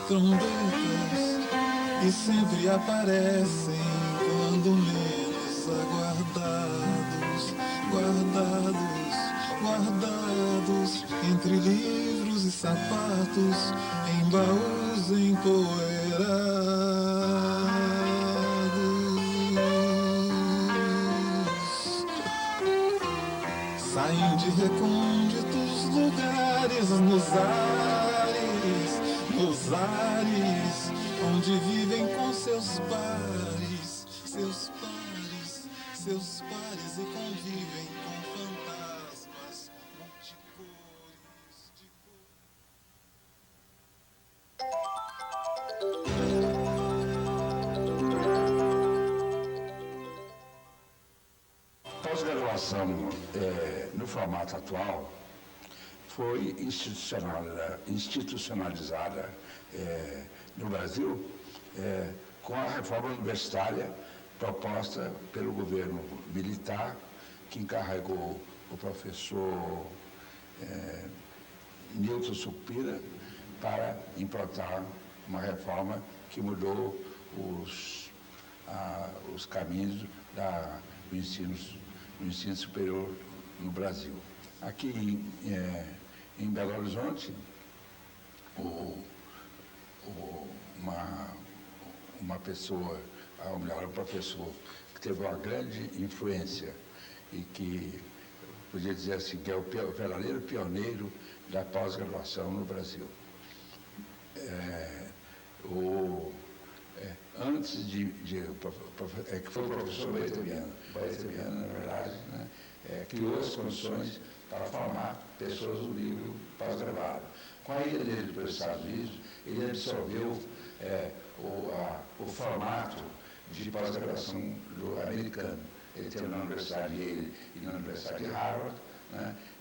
trombetas e sempre aparecem quando menos aguardados, guardados, guardados entre livros e sapatos, em baús empoeirados. Saem de recônditos lugares nos ares, onde vivem com seus pares, e convivem com fantasmas multicores de Pós-graduação no formato atual foi institucionalizada no Brasil com a reforma universitária proposta pelo governo militar, que encarregou o professor Nilton Sucupira para implantar uma reforma que mudou os caminhos do ensino superior no Brasil. Aqui em Belo Horizonte, uma pessoa, ou melhor, um professor que teve uma grande influência e que, podia dizer assim, que é o verdadeiro pioneiro da pós-graduação no Brasil. Antes que foi o professor Baeta Viana. Baeta Viana, na verdade, criou as condições para formar pessoas do nível pós-graduado. Com a ida dele para os Estados Unidos, ele absorveu o formato de pós-graduação americano. Ele teve na Universidade de Yale e na Universidade de Harvard,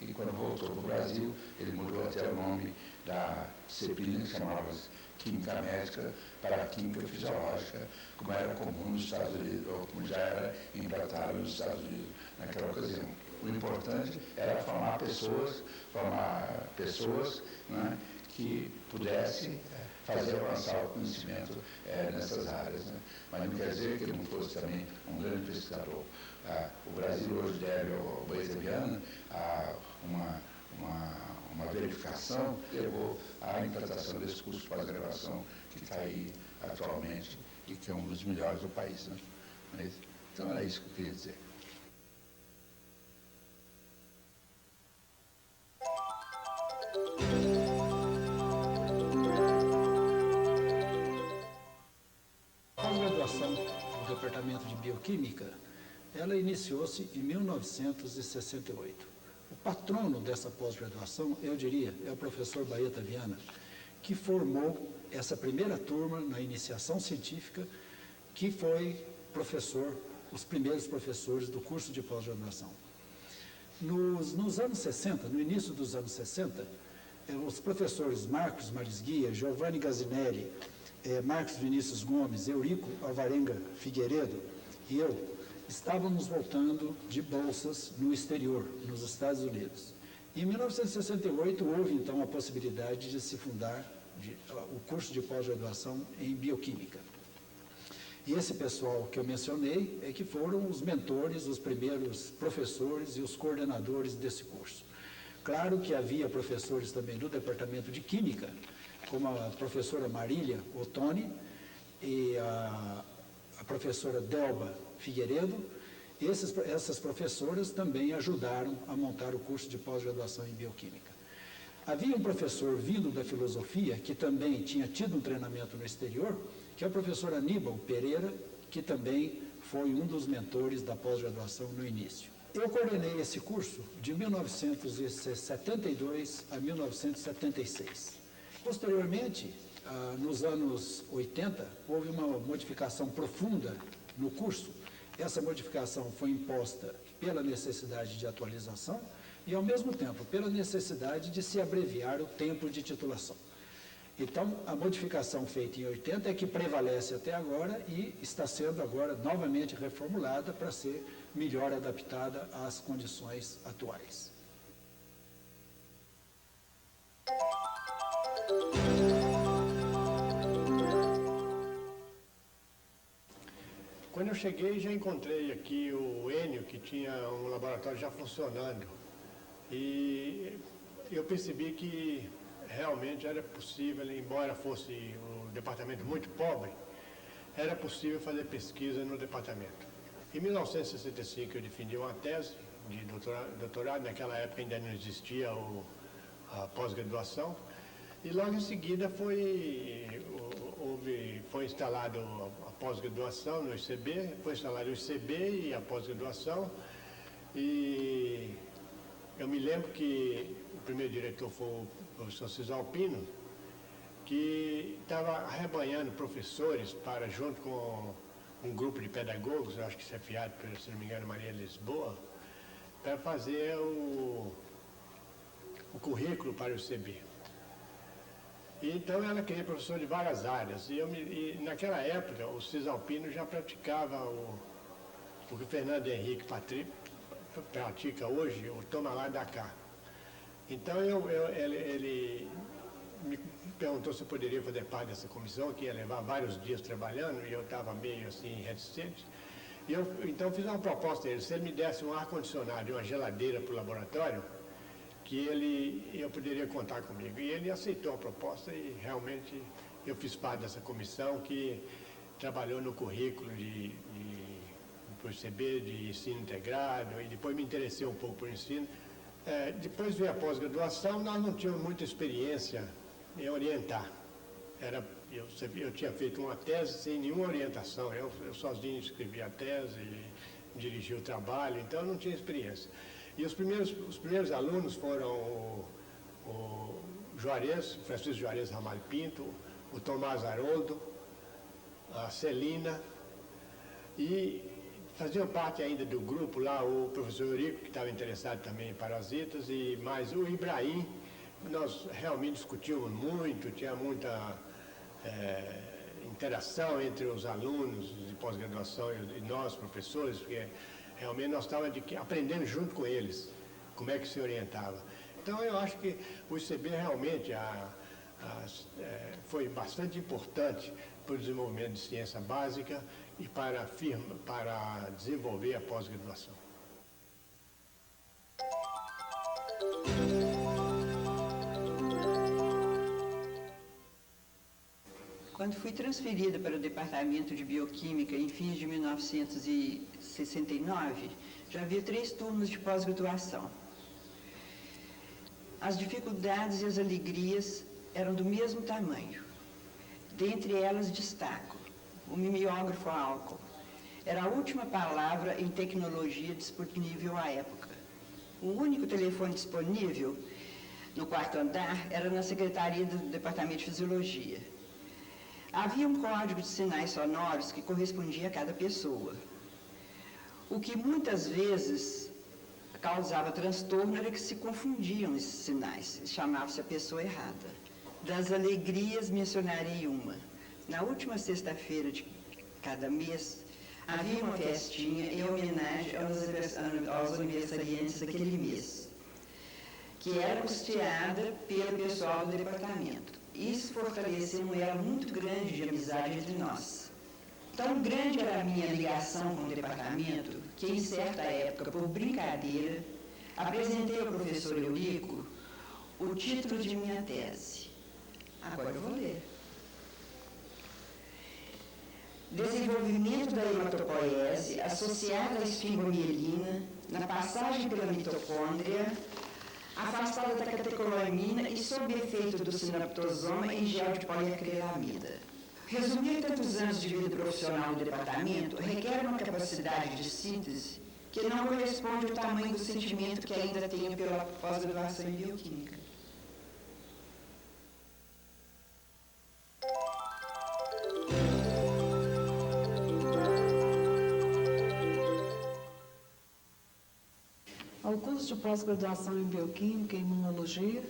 e quando voltou para o Brasil, ele mudou até o nome da disciplina que chamava-se Química Médica para a Química Fisiológica, como era comum nos Estados Unidos, ou como já era implantado nos Estados Unidos naquela ocasião. O importante era formar pessoas que pudessem fazer avançar o conhecimento nessas áreas. Mas não quer dizer que ele não fosse também um grande pesquisador. O Brasil hoje deve ao Baeta Viana uma verificação que levou à implantação desse curso de pós-graduação que está aí atualmente e que é um dos melhores do país. Então era isso que eu queria dizer. A pós-graduação do Departamento de Bioquímica, ela iniciou-se em 1968. O patrono dessa pós-graduação, eu diria, é o professor Baeta Viana, que formou essa primeira turma na iniciação científica, que foi os primeiros professores do curso de pós-graduação. Nos anos 60, no início dos anos 60, os professores Marcos Marisguia, Giovanni Gazinelli, Marcos Vinícius Gomes, Eurico Alvarenga Figueiredo e eu estávamos voltando de bolsas no exterior, nos Estados Unidos. Em 1968, houve então a possibilidade de se fundar o curso de pós-graduação em Bioquímica. E esse pessoal que eu mencionei que foram os mentores, os primeiros professores e os coordenadores desse curso. Claro que havia professores também do Departamento de Química, como a professora Marília Ottoni e a professora Delba Figueiredo. Essas professoras também ajudaram a montar o curso de pós-graduação em Bioquímica. Havia um professor vindo da filosofia, que também tinha tido um treinamento no exterior, que é o professor Aníbal Pereira, que também foi um dos mentores da pós-graduação no início. Eu coordenei esse curso de 1972 a 1976. Posteriormente, nos anos 80, houve uma modificação profunda no curso. Essa modificação foi imposta pela necessidade de atualização e, ao mesmo tempo, pela necessidade de se abreviar o tempo de titulação. Então, a modificação feita em 80 é que prevalece até agora e está sendo agora novamente reformulada para ser melhor adaptada às condições atuais. cheguei e já encontrei aqui o Enio, que tinha um laboratório já funcionando. E eu percebi que realmente era possível, embora fosse um departamento muito pobre, era possível fazer pesquisa no departamento. Em 1965 eu defendi uma tese de doutorado, naquela época ainda não existia a pós-graduação, e logo em seguida foi instalado a pós-graduação no ICB, foi instalado o ICB e a pós-graduação, e eu me lembro que o primeiro diretor foi o professor Cisalpino, que estava arrebanhando professores para, junto com um grupo de pedagogos, eu acho que chefiado, se não me engano, Maria Lisboa, para fazer o currículo para o ICB. Então ela queria professor de várias áreas, e naquela época o Cisalpino já praticava o que o Fernando Henrique pratica hoje, o toma lá e dá cá. Então ele me perguntou se eu poderia fazer parte dessa comissão, que ia levar vários dias trabalhando, e eu estava meio assim reticente. E eu então fiz uma proposta a ele, se ele me desse um ar-condicionado e uma geladeira para o laboratório, que eu poderia contar comigo. E ele aceitou a proposta e realmente eu fiz parte dessa comissão que trabalhou no currículo do ICB de ensino integrado, e depois me interessei um pouco por ensino. Depois veio a pós-graduação, nós não tínhamos muita experiência em orientar. Eu tinha feito uma tese sem nenhuma orientação, eu sozinho escrevi a tese, dirigi o trabalho, então eu não tinha experiência. E os primeiros alunos foram o Juarez, Francisco Juarez Ramalho Pinto, o Tomás Haroldo, a Celina, e faziam parte ainda do grupo lá o professor Eurico, que estava interessado também em parasitas, e mais o Ibrahim. Nós realmente discutimos muito, tinha muita interação entre os alunos de pós-graduação e nós, professores, porque realmente nós estávamos aprendendo junto com eles como é que se orientava. Então eu acho que o ICB realmente foi bastante importante para o desenvolvimento de ciência básica e para desenvolver a pós-graduação. Quando fui transferida para o Departamento de Bioquímica em fins de 1969, já havia 3 turmas de pós-graduação. As dificuldades e as alegrias eram do mesmo tamanho. Dentre elas destaco o mimeógrafo a álcool. Era a última palavra em tecnologia disponível à época. O único telefone disponível no 4º andar era na secretaria do Departamento de Fisiologia. Havia um código de sinais sonoros que correspondia a cada pessoa. O que muitas vezes causava transtorno era que se confundiam esses sinais, chamava-se a pessoa errada. Das alegrias mencionarei uma. Na última sexta-feira de cada mês, havia uma festinha em homenagem aos aniversariantes daquele mês, que era custeada pelo pessoal do departamento. Isso fortaleceu um elo muito grande de amizade entre nós. Tão grande era a minha ligação com o departamento que, em certa época, por brincadeira, apresentei ao professor Eurico o título de minha tese. Agora eu vou ler. Desenvolvimento da hematopoiese associada à esfingomielina na passagem pela mitocôndria, afastada da catecolamina e sob efeito do sinaptosoma em gel de poliacrilamida. Resumir tantos anos de vida profissional no departamento requer uma capacidade de síntese que não corresponde ao tamanho do sentimento que ainda tenho pela pós-graduação em bioquímica. O curso de pós-graduação em Bioquímica e Imunologia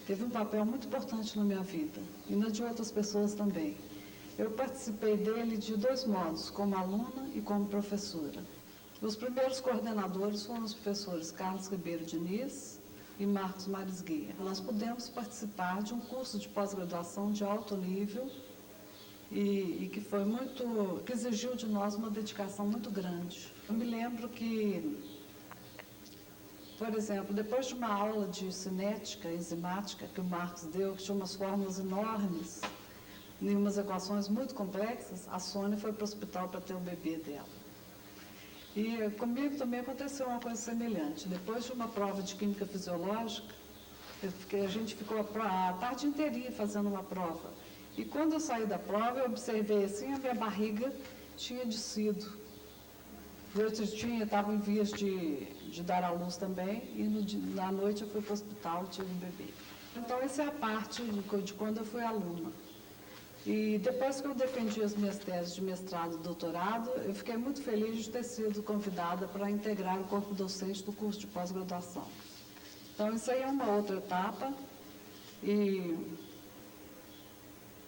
teve um papel muito importante na minha vida e na de outras pessoas também. Eu participei dele de 2 modos, como aluna e como professora. Os primeiros coordenadores foram os professores Carlos Ribeiro Diniz e Marcos Marisguia. Nós pudemos participar de um curso de pós-graduação de alto nível e que foi muito, que exigiu de nós uma dedicação muito grande. Eu me lembro que, por exemplo, depois de uma aula de cinética enzimática que o Marcos deu, que tinha umas fórmulas enormes, em umas equações muito complexas, a Sônia foi para o hospital para ter o bebê dela. E comigo também aconteceu uma coisa semelhante. Depois de uma prova de química fisiológica, a gente ficou a tarde inteirinha fazendo uma prova. E quando eu saí da prova, eu observei assim, a minha barriga tinha descido. Eu estava em vias de dar à luz também, e na noite eu fui para o hospital e tive um bebê. Então, essa é a parte de quando eu fui aluna. E depois que eu defendi as minhas teses de mestrado e doutorado, eu fiquei muito feliz de ter sido convidada para integrar o corpo docente do curso de pós-graduação. Então, isso aí é uma outra etapa, e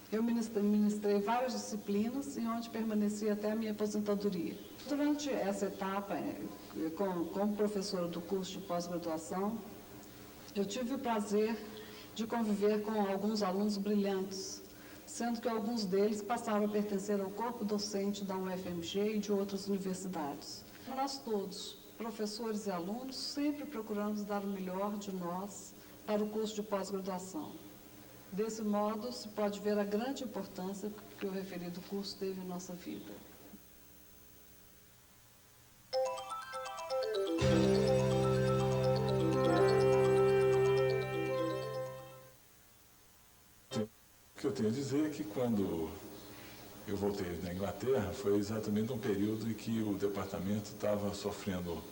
eu ministrei várias disciplinas, e onde permaneci até a minha aposentadoria. Durante essa etapa, como professora do curso de pós-graduação, eu tive o prazer de conviver com alguns alunos brilhantes, sendo que alguns deles passaram a pertencer ao corpo docente da UFMG e de outras universidades. Nós todos, professores e alunos, sempre procuramos dar o melhor de nós para o curso de pós-graduação. Desse modo, se pode ver a grande importância que o referido curso teve em nossa vida. O que eu tenho a dizer é que quando eu voltei da Inglaterra foi exatamente um período em que o departamento estava sofrendo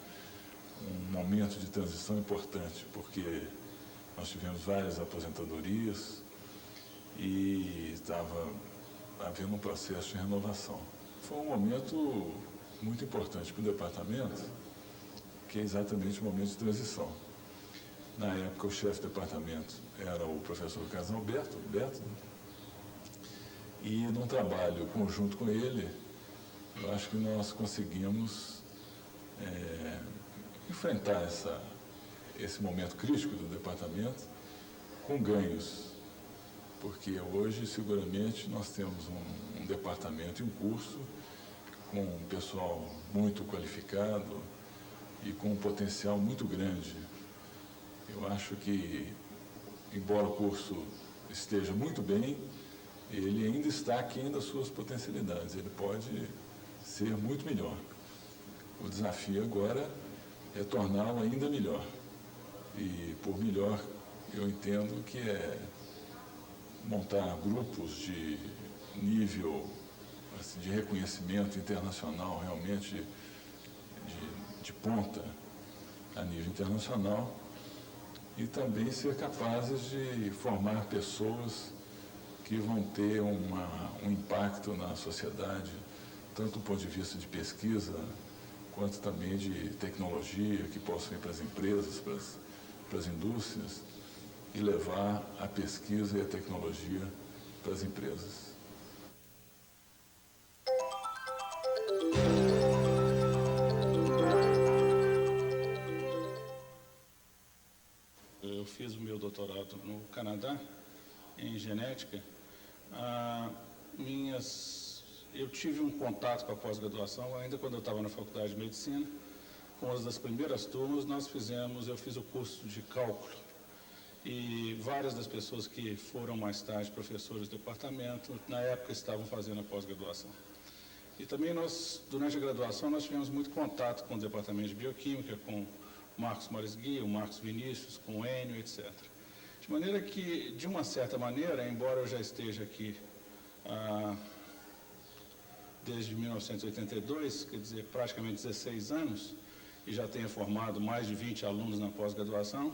um momento de transição importante, porque nós tivemos várias aposentadorias e estava havendo um processo de renovação. Foi um momento muito importante para o departamento, que é exatamente o momento de transição. Na época, o chefe do departamento era o professor Carlos Alberto, e num trabalho conjunto com ele, eu acho que nós conseguimos enfrentar esse momento crítico do departamento com ganhos, porque hoje, seguramente, nós temos um departamento em curso com um pessoal muito qualificado e com um potencial muito grande. Eu acho que, embora o curso esteja muito bem, ele ainda está aquém das suas potencialidades, ele pode ser muito melhor. O desafio agora é torná-lo ainda melhor. E, por melhor, eu entendo que é montar grupos de nível assim, de reconhecimento internacional, realmente de ponta a nível internacional, e também ser capazes de formar pessoas que vão ter um impacto na sociedade, tanto do ponto de vista de pesquisa, quanto também de tecnologia, que possam ir para as empresas, para as indústrias, e levar a pesquisa e a tecnologia para as empresas. Eu fiz o meu doutorado no Canadá, em genética. Eu tive um contato com a pós-graduação ainda quando eu estava na Faculdade de Medicina. Com uma das primeiras turmas, eu fiz o curso de cálculo. E várias das pessoas que foram mais tarde professores do departamento, na época estavam fazendo a pós-graduação. E também durante a graduação, nós tivemos muito contato com o departamento de bioquímica, com o Marcos Morisgui, o Marcos Vinícius, com o Enio, etc. De maneira que, de uma certa maneira, embora eu já esteja aqui desde 1982, quer dizer, praticamente 16 anos, e já tenha formado mais de 20 alunos na pós-graduação,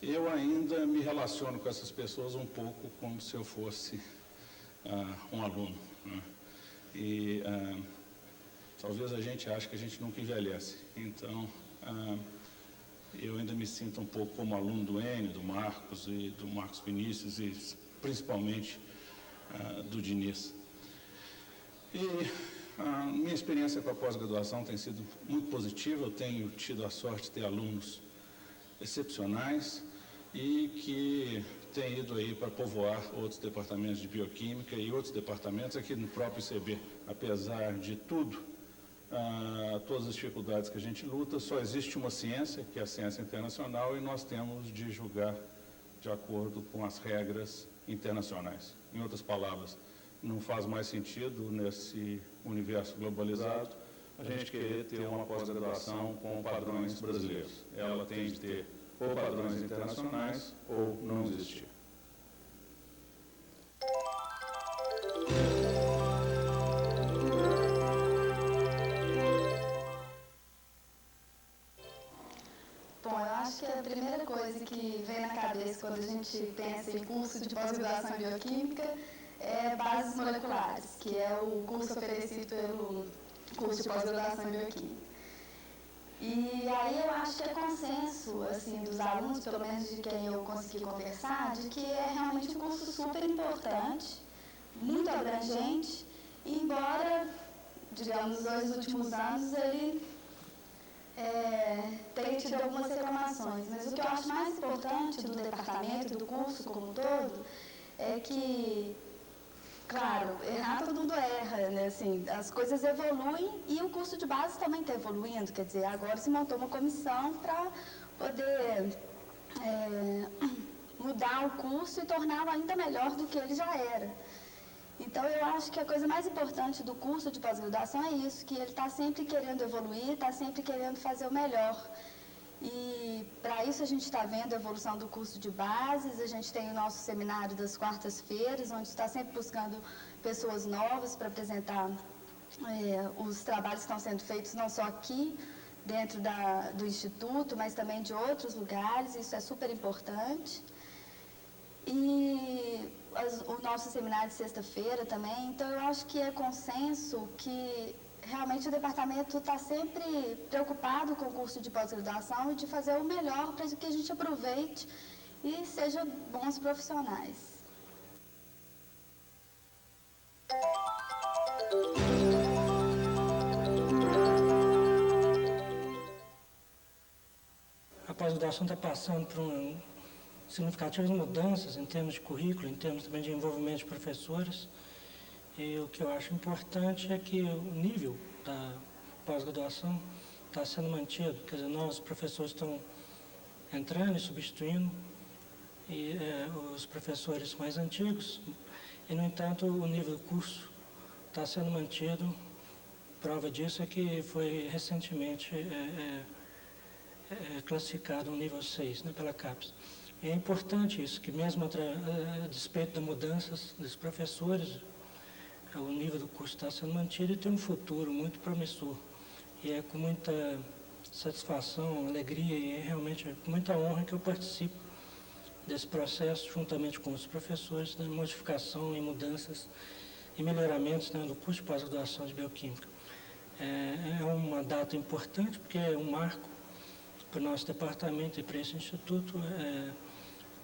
eu ainda me relaciono com essas pessoas um pouco como se eu fosse um aluno, né? E talvez a gente ache que a gente nunca envelhece. Então, eu ainda me sinto um pouco como aluno do Enio, do Marcos e do Marcos Vinícius e principalmente do Diniz. E a minha experiência com a pós-graduação tem sido muito positiva. Eu tenho tido a sorte de ter alunos excepcionais e que tem ido aí para povoar outros departamentos de bioquímica e outros departamentos aqui no próprio ICB. Apesar de tudo, todas as dificuldades que a gente luta, só existe uma ciência, que é a ciência internacional, e nós temos de julgar de acordo com as regras internacionais. Em outras palavras, não faz mais sentido, nesse universo globalizado, a gente querer ter uma pós-graduação com padrões brasileiros. Ela tem de ter ou padrões internacionais ou não existir. Bom, eu acho que a primeira coisa que vem na cabeça quando a gente pensa em curso de pós-graduação em bioquímica é bases moleculares, que é o curso oferecido pelo curso de pós-graduação em bioquímica. E aí eu acho que é consenso, assim, dos alunos, pelo menos de quem eu consegui conversar, de que é realmente um curso super importante, muito abrangente, e embora, digamos, nos 2 últimos anos ele tenha tido algumas reclamações, mas o que eu acho mais importante do departamento, do curso como um todo, é que, claro, errar todo mundo erra, né? Assim, as coisas evoluem e o curso de base também está evoluindo, quer dizer, agora se montou uma comissão para poder mudar o curso e torná-lo ainda melhor do que ele já era. Então, eu acho que a coisa mais importante do curso de pós-graduação é isso, que ele está sempre querendo evoluir, está sempre querendo fazer o melhor. E, para isso, a gente está vendo a evolução do curso de bases, a gente tem o nosso seminário das quartas-feiras, onde está sempre buscando pessoas novas para apresentar os trabalhos que estão sendo feitos, não só aqui, dentro do Instituto, mas também de outros lugares, isso é super importante. E o nosso seminário de sexta-feira também, então eu acho que é consenso que realmente o departamento está sempre preocupado com o curso de pós-graduação e de fazer o melhor para que a gente aproveite e seja bons profissionais. A pós-graduação está passando por significativas mudanças em termos de currículo, em termos também de envolvimento de professores. E o que eu acho importante é que o nível da pós-graduação está sendo mantido, quer dizer, novos professores estão entrando e substituindo os professores mais antigos, e, no entanto, o nível do curso está sendo mantido. Prova disso é que foi recentemente classificado um nível 6, né, pela CAPES. É importante isso, que mesmo a despeito das mudanças dos professores, o nível do curso está sendo mantido e tem um futuro muito promissor. E é com muita satisfação, alegria e realmente com muita honra que eu participo desse processo, juntamente com os professores, da modificação e mudanças e melhoramentos, né, do curso de pós-graduação de bioquímica. É uma data importante, porque é um marco para o nosso departamento e para esse instituto,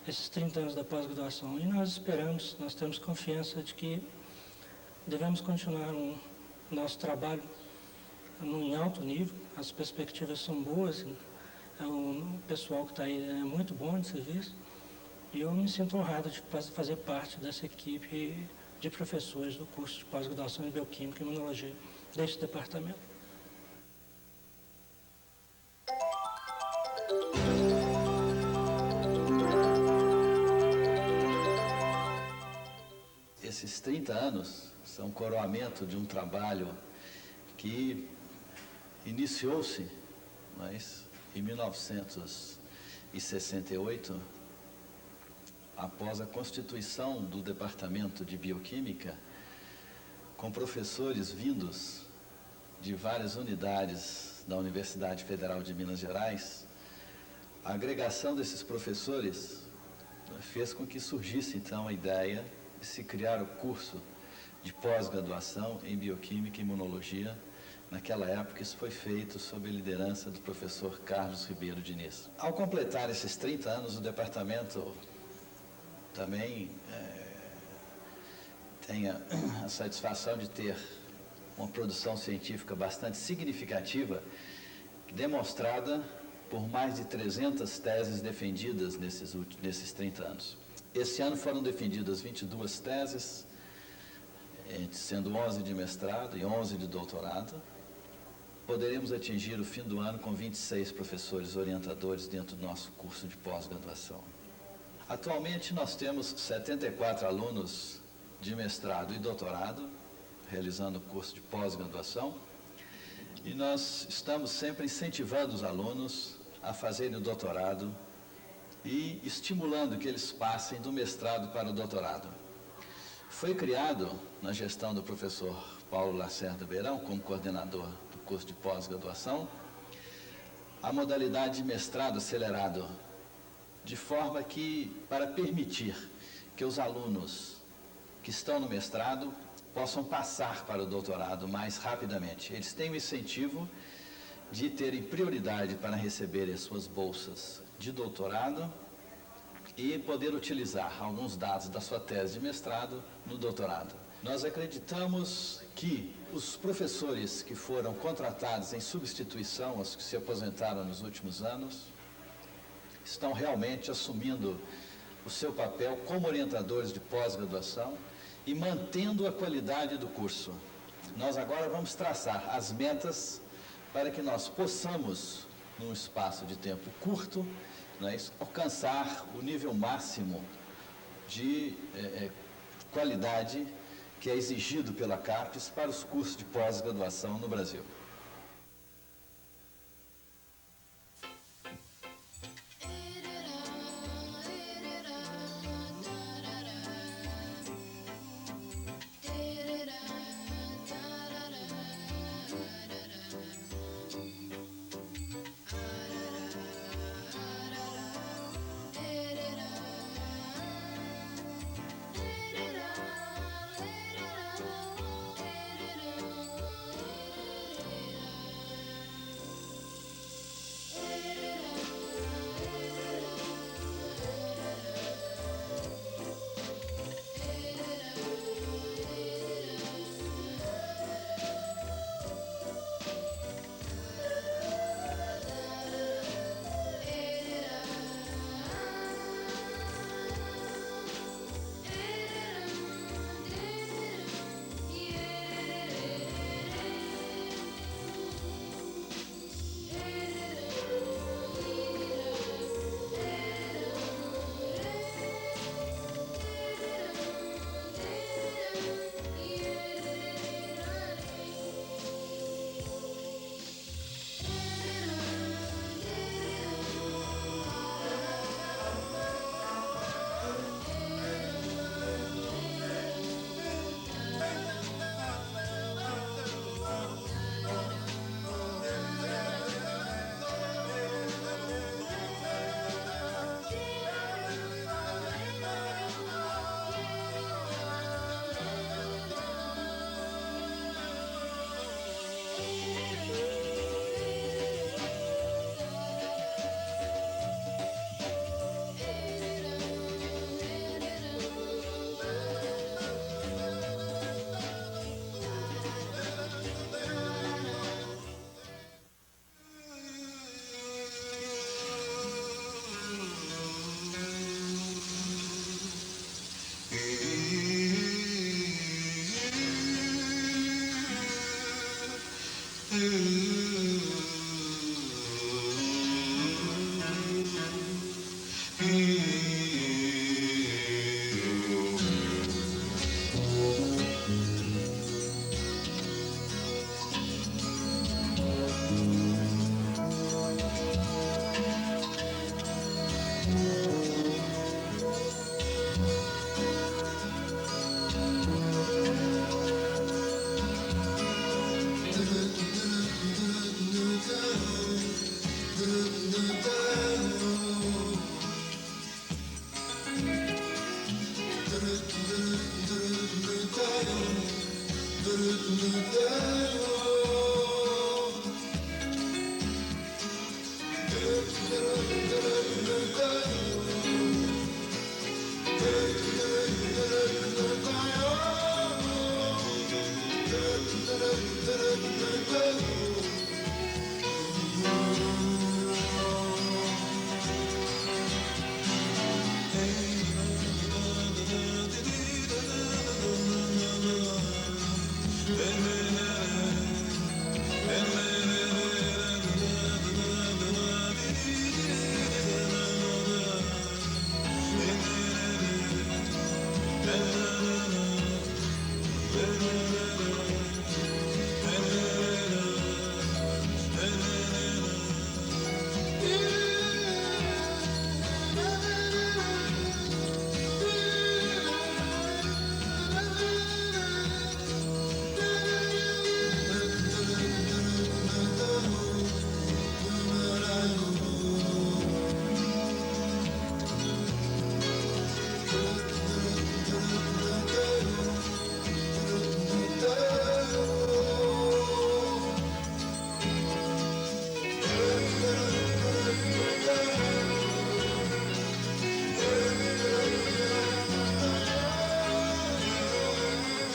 esses 30 anos da pós-graduação. E nós esperamos, nós temos confiança de que devemos continuar o nosso trabalho em alto nível, as perspectivas são boas, o pessoal que está aí é muito bom de serviço, e eu me sinto honrado de fazer parte dessa equipe de professores do curso de pós-graduação em Bioquímica e Imunologia deste departamento. Esses 30 anos são coroamento de um trabalho que iniciou-se, mas em 1968, após a constituição do Departamento de Bioquímica, com professores vindos de várias unidades da Universidade Federal de Minas Gerais. A agregação desses professores fez com que surgisse, então, a ideia de se criar o curso de pós-graduação em Bioquímica e Imunologia. Naquela época, isso foi feito sob a liderança do professor Carlos Ribeiro Diniz. Ao completar esses 30 anos, o departamento também tem a satisfação de ter uma produção científica bastante significativa, demonstrada por mais de 300 teses defendidas nesses 30 anos. Esse ano foram defendidas 22 teses, sendo 11 de mestrado e 11 de doutorado. Poderemos atingir o fim do ano com 26 professores orientadores dentro do nosso curso de pós-graduação. Atualmente nós temos 74 alunos de mestrado e doutorado, realizando o curso de pós-graduação, e nós estamos sempre incentivando os alunos a fazerem o doutorado e estimulando que eles passem do mestrado para o doutorado. Foi criado, na gestão do professor Paulo Lacerda Beirão, como coordenador do curso de pós-graduação, a modalidade de mestrado acelerado, de forma que, para permitir que os alunos que estão no mestrado possam passar para o doutorado mais rapidamente. Eles têm o incentivo de terem prioridade para receberem as suas bolsas de doutorado e poder utilizar alguns dados da sua tese de mestrado no doutorado. Nós acreditamos que os professores que foram contratados em substituição aos que se aposentaram nos últimos anos estão realmente assumindo o seu papel como orientadores de pós-graduação e mantendo a qualidade do curso. Nós agora vamos traçar as metas para que nós possamos, num espaço de tempo curto, alcançar o nível máximo de qualidade que é exigido pela CAPES para os cursos de pós-graduação no Brasil.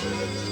Thank you.